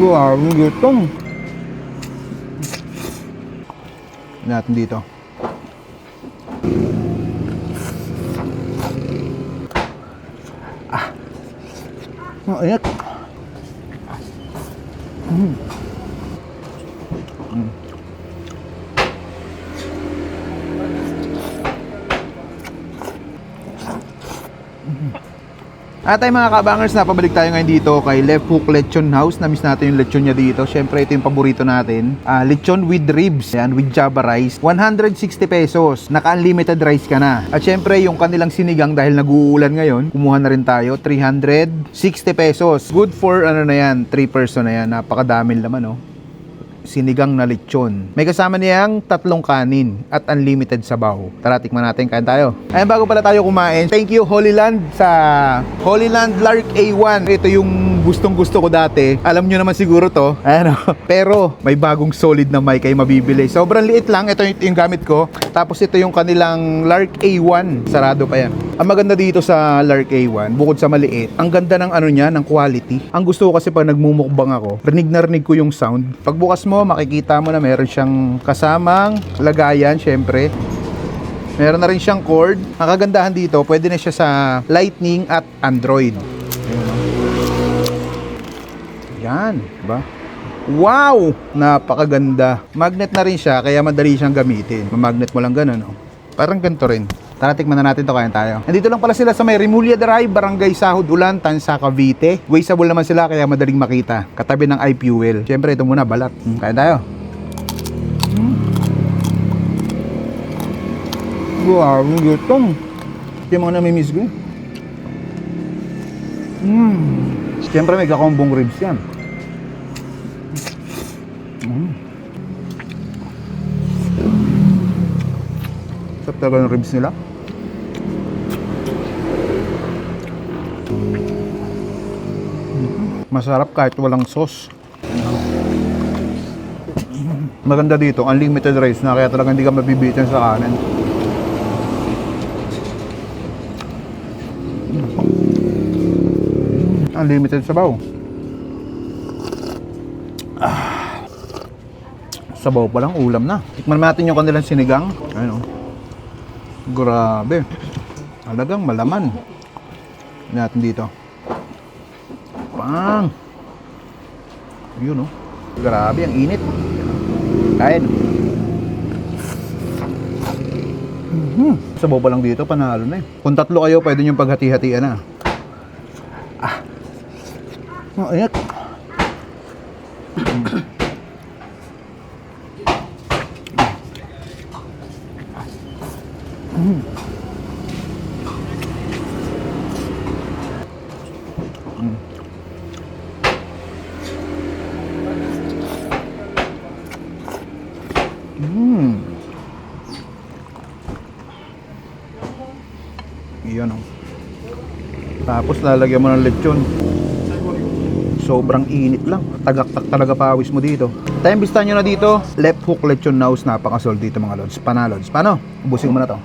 Grabe gutong. Natin dito. Init. At ay mga kabangers, napabalik tayo ngayon dito kay Left Hook Lechon House. Namiss natin yung lechon niya dito. Syempre ito yung paborito natin. Lechon with ribs, yan, with Java rice. 160 pesos. Naka-unlimited rice ka na. At syempre yung kanilang sinigang, dahil nag-uulan ngayon, kumuha na rin tayo. 360 pesos. Good for ano na yan, 3 person na yan. Napakadaming laman, oh. Sinigang na lechon. May kasama niyang 3 kanin at unlimited sabaw. Tara, tikman natin. Kain tayo. Ayan, bago pala tayo kumain, thank you Holy Land sa Holy Land Lark A1. Ito yung gustong gusto ko dati. Alam nyo naman siguro to. Ayan, pero may bagong solid na mic kayo mabibili. Sobrang liit lang. Ito yung gamit ko. Tapos ito yung kanilang Lark A1. Sarado pa yan. Ang maganda dito sa Lark A1, bukod sa maliit, ang ganda ng ano niya, ng quality. Ang gusto ko kasi pag nagmumukbang ako, rinig na rinig ko yung sound. Pagbukas mo, makikita mo na meron siyang kasamang lagayan, syempre. Meron na rin siyang cord. Ang kagandahan dito, pwede na siya sa Lightning at Android. Yan, diba? Wow! Napakaganda. Magnet na rin siya, kaya madali siyang gamitin. Magnet mo lang ganun, no? Parang ganito rin. Tara, tikman na natin to, kain tayo. Nandito lang pala sila sa may Remulla Drive, Barangay Sahod Ulan, Tansa, Cavite. Wasteable naman sila, kaya madaling makita. Katabi ng iFuel. Siyempre, ito muna, balat. Kain tayo. Wow, gutong. Ito yung mga namimiss ko. Siyempre, may kakombong ribs yan. Sarap talaga ng ribs nila. Masarap kahit walang sauce. Maganda dito, unlimited rice na, kaya talaga hindi ka mabibitin sa kanin. Unlimited sabaw. Sabaw pa lang, ulam na. Tikman natin yung kanilang sinigang. Ayun, oh. Grabe. Talagang malaman. Natin dito. Pang. Yun, oh. Grabe, ang init. Kain. Sabaw pa lang dito, panalo na eh. Kung 3 kayo, pwede nyo paghati-hatian na. Init. Iyan, oh. Tapos lalagyan mo ng lechon. Sobrang init lang. Tagaktak talaga pawis mo dito. Time bistan nyo na dito. Left Hook Lechon House. Napakasol dito mga lods. Panalods. Paano? Ubusin mo na to.